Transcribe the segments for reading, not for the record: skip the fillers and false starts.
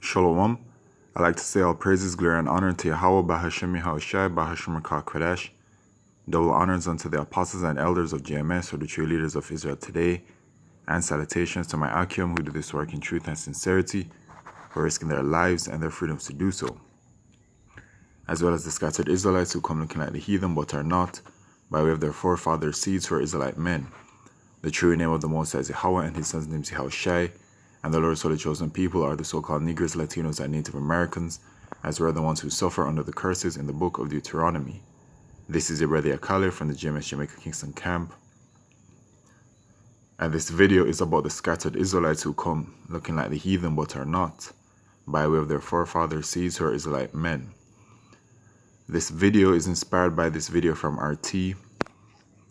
Shalom. I like to say all praises, glory, and honor to Yahweh, Bahashem Yahushai, Bahashem Kodesh. Double honors unto the apostles and elders of GMS, or the true leaders of Israel today, and salutations to my Akim, who do this work in truth and sincerity, for risking their lives and their freedoms to do so, as well as the scattered Israelites who come looking like the heathen but are not, by way of their forefathers' seeds who are Israelite men. The true name of the Most High is Yahweh, and his son's name is Yahushai, and the Lord's holy chosen people are the so-called Negroes, Latinos, and Native Americans, as well as the ones who suffer under the curses in the book of Deuteronomy. This is your brother Akale from the GMS Jamaica Kingston camp, and this video is about the scattered Israelites who come looking like the heathen but are not, by way of their forefathers' seeds who are Israelite men. This video is inspired by this video from RT.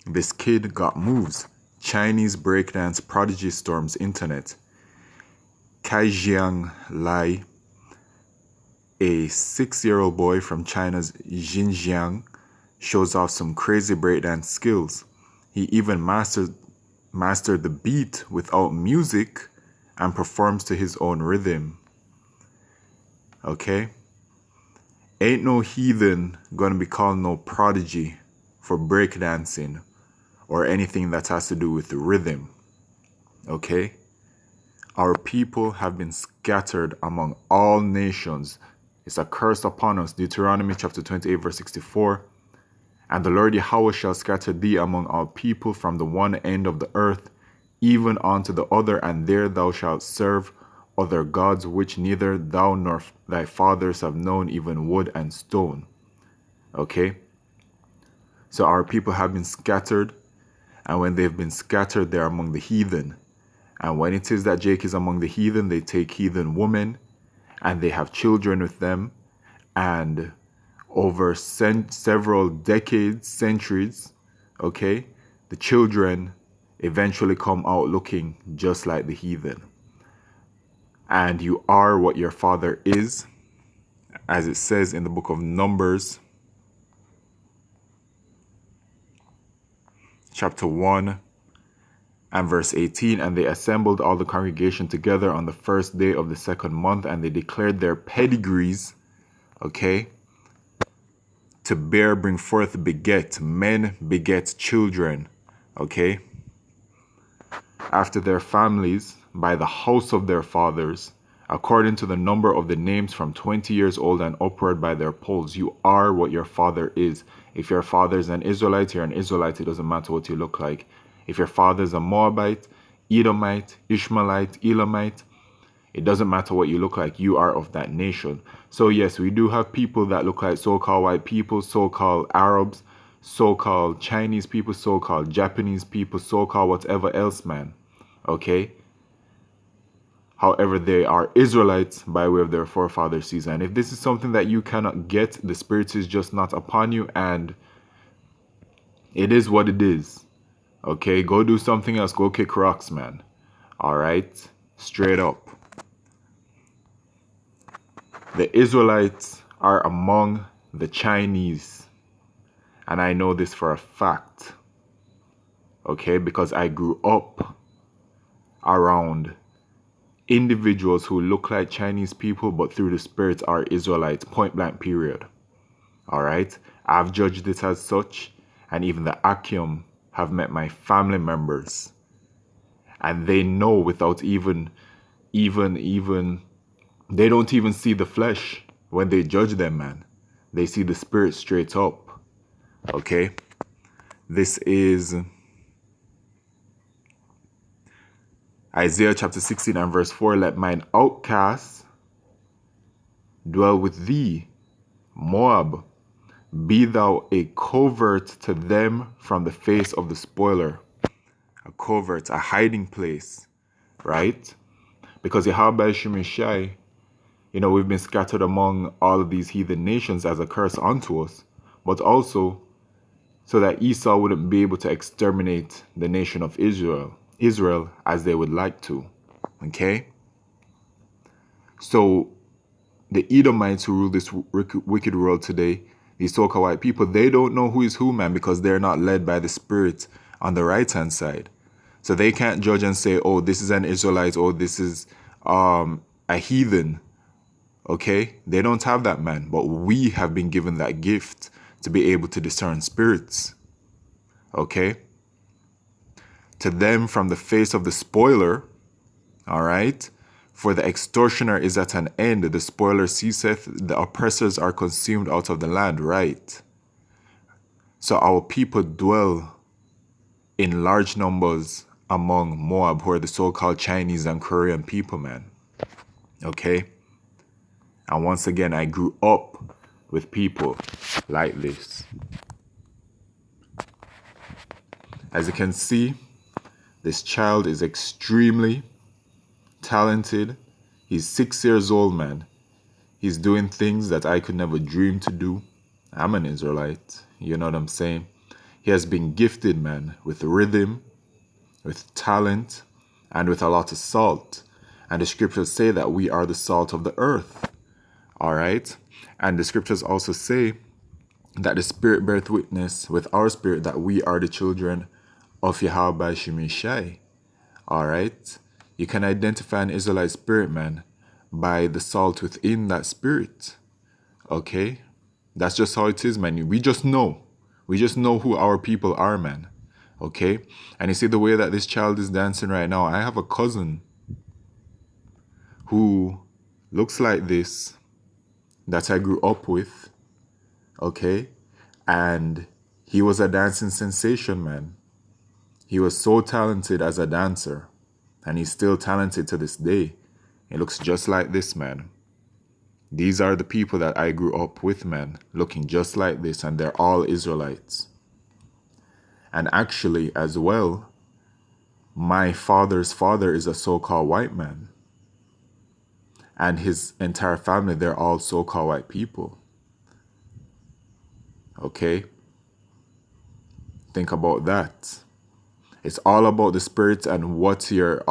This kid got moves. Chinese breakdance Prodigy storms internet. Kaijiang Lai, a 6-year-old boy from China's Xinjiang, shows off some crazy breakdance skills. He even mastered the beat without music and performs to his own rhythm. Okay? Ain't no heathen gonna be called no prodigy for breakdancing or anything that has to do with the rhythm. Okay? Our people have been scattered among all nations. It's a curse upon us. Deuteronomy chapter 28 verse 64. And the Lord Yahweh shall scatter thee among all people from the one end of the earth, even unto the other, and there thou shalt serve other gods, which neither thou nor thy fathers have known, even wood and stone. Okay? So our people have been scattered, and when they've been scattered, they're among the heathen. And when it is that Jake is among the heathen, they take heathen women, and they have children with them, and over several decades, centuries, okay, the children eventually come out looking just like the heathen. And you are what your father is, as it says in the book of Numbers, chapter 1 and verse 18. And they assembled all the congregation together on the first day of the second month, and they declared their pedigrees, okay, to bring forth beget, men beget children, okay, after their families, by the house of their fathers, according to the number of the names from 20 years old and upward by their polls. You are what your father is. If your father is an Israelite, you're an Israelite. It doesn't matter what you look like. If your father is a Moabite, Edomite, Ishmaelite, Elamite, it doesn't matter what you look like. You are of that nation. So yes, we do have people that look like so-called white people, so-called Arabs, so-called Chinese people, so-called Japanese people, so-called whatever else, man. Okay? However, they are Israelites by way of their forefathers' seeds. And if this is something that you cannot get, the Spirit is just not upon you, and it is what it is. Okay? Go do something else. Go kick rocks, man. Alright? Straight up. The Israelites are among the Chinese. And I know this for a fact. Okay? Because I grew up around individuals who look like Chinese people, but through the Spirit are Israelites, point blank period. Alright? I've judged it as such, and even the Akim have met my family members. And they know without even, they don't even see the flesh when they judge them, man. They see the Spirit straight up. Okay? This is Isaiah chapter 16 and verse 4. Let mine outcasts dwell with thee, Moab. Be thou a covert to them from the face of the spoiler. A covert, a hiding place, right? Because Yahweh Shemeshai, we've been scattered among all of these heathen nations as a curse unto us, but also so that Esau wouldn't be able to exterminate the nation of Israel as they would like to. Okay? So the Edomites who rule this wicked world today, these so-called white people, they don't know who is who, man, because they're not led by the Spirit on the right-hand side. So they can't judge and say, oh, this is an Israelite, or this is a heathen, Okay? They don't have that, man. But we have been given that gift to be able to discern spirits. Okay? To them from the face of the spoiler, all right? For the extortioner is at an end, the spoiler ceaseth, the oppressors are consumed out of the land, right? So our people dwell in large numbers among Moab, who are the so-called Chinese and Korean people, man. Okay? And once again, I grew up with people like this. As you can see, this child is extremely talented. He's 6 years old, man. He's doing things that I could never dream to do. I'm an Israelite. You know what I'm saying? He has been gifted, man, with rhythm, with talent, and with a lot of salt. And the scriptures say that we are the salt of the earth. All right? And the scriptures also say that the Spirit beareth witness with our spirit that we are the children of Yahweh Shemishai. All right? You can identify an Israelite spirit, man, by the salt within that spirit. Okay? That's just how it is, man. We just know. We just know who our people are, man. Okay? And you see the way that this child is dancing right now. I have a cousin who looks like this that I grew up with. Okay? And he was a dancing sensation, man. He was so talented as a dancer. And he's still talented to this day. He looks just like this, man. These are the people that I grew up with, man, looking just like this, and they're all Israelites. And actually, as well, my father's father is a so-called white man. And his entire family, they're all so-called white people. Okay? Think about that. It's all about the spirit and what your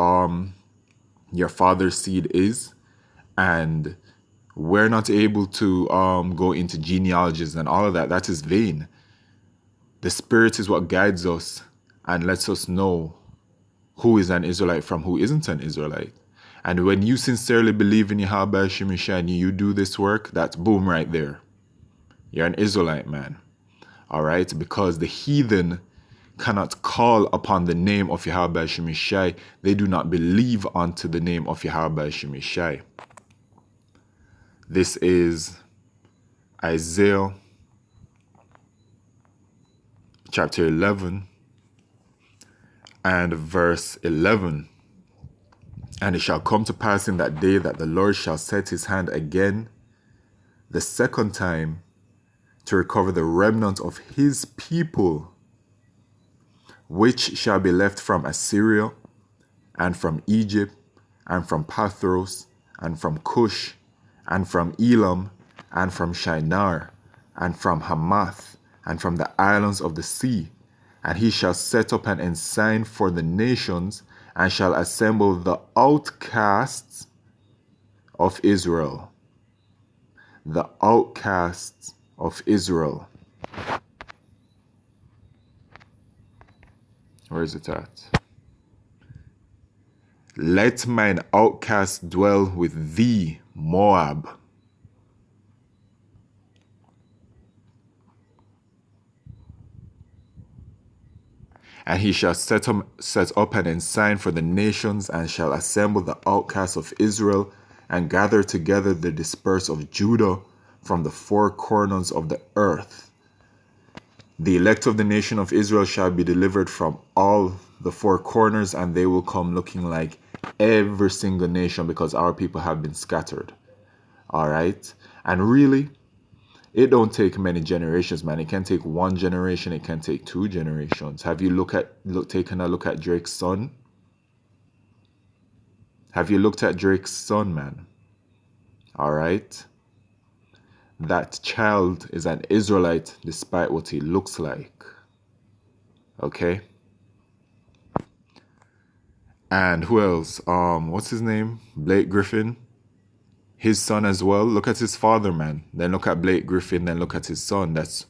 father's seed is. And we're not able to go into genealogies and all of that. That is vain. The Spirit is what guides us and lets us know who is an Israelite from who isn't an Israelite. And when you sincerely believe in Yahweh Shemishai and you do this work, that's boom right there. You're an Israelite, man. All right? Because the heathen cannot call upon the name of Yahweh Shemishai. They do not believe unto the name of Yahweh Shemishai. This is Isaiah chapter 11 and verse 11. And it shall come to pass in that day that the Lord shall set his hand again the second time to recover the remnant of his people, which shall be left from Assyria and from Egypt and from Pathros and from Cush and from Elam and from Shinar and from Hamath and from the islands of the sea. And he shall set up an ensign for the nations and shall assemble the outcasts of Israel. The outcasts of Israel. Where is it at? Let mine outcast dwell with thee, Moab. And he shall set up an ensign for the nations, and shall assemble the outcasts of Israel, and gather together the dispersed of Judah from the four corners of the earth. The elect of the nation of Israel shall be delivered from all the four corners, and they will come looking like every single nation, because our people have been scattered. All right? And really, it don't take many generations, man. It can take one generation. It can take 2 generations. Have you taken a look at Drake's son? Have you looked at Drake's son, man? All right? That child is an Israelite despite what he looks like. Okay? And who else? What's his name? Blake Griffin. His son as well. Look at his father, man. Then look at Blake Griffin. Then look at his son. That's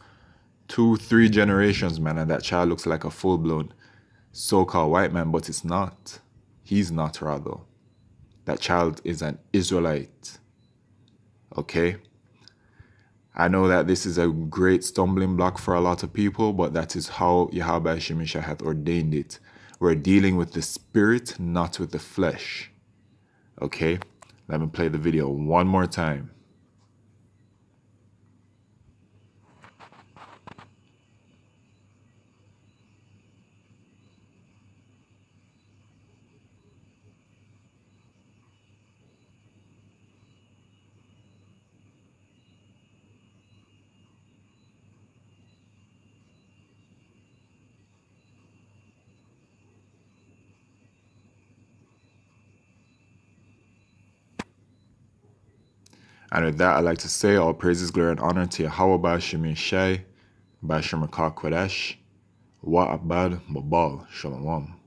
2-3 generations, man. And that child looks like a full-blown so-called white man, but it's not. He's not, rather. That child is an Israelite. Okay? I know that this is a great stumbling block for a lot of people, but that is how Yahweh Shemisha hath ordained it. We're dealing with the spirit, not with the flesh. Okay? Let me play the video one more time. And with that, I'd like to say all praises, glory, and honor to Yahweh Shemishai, Bashem Kodesh, Wa Abad Mabal Shalom.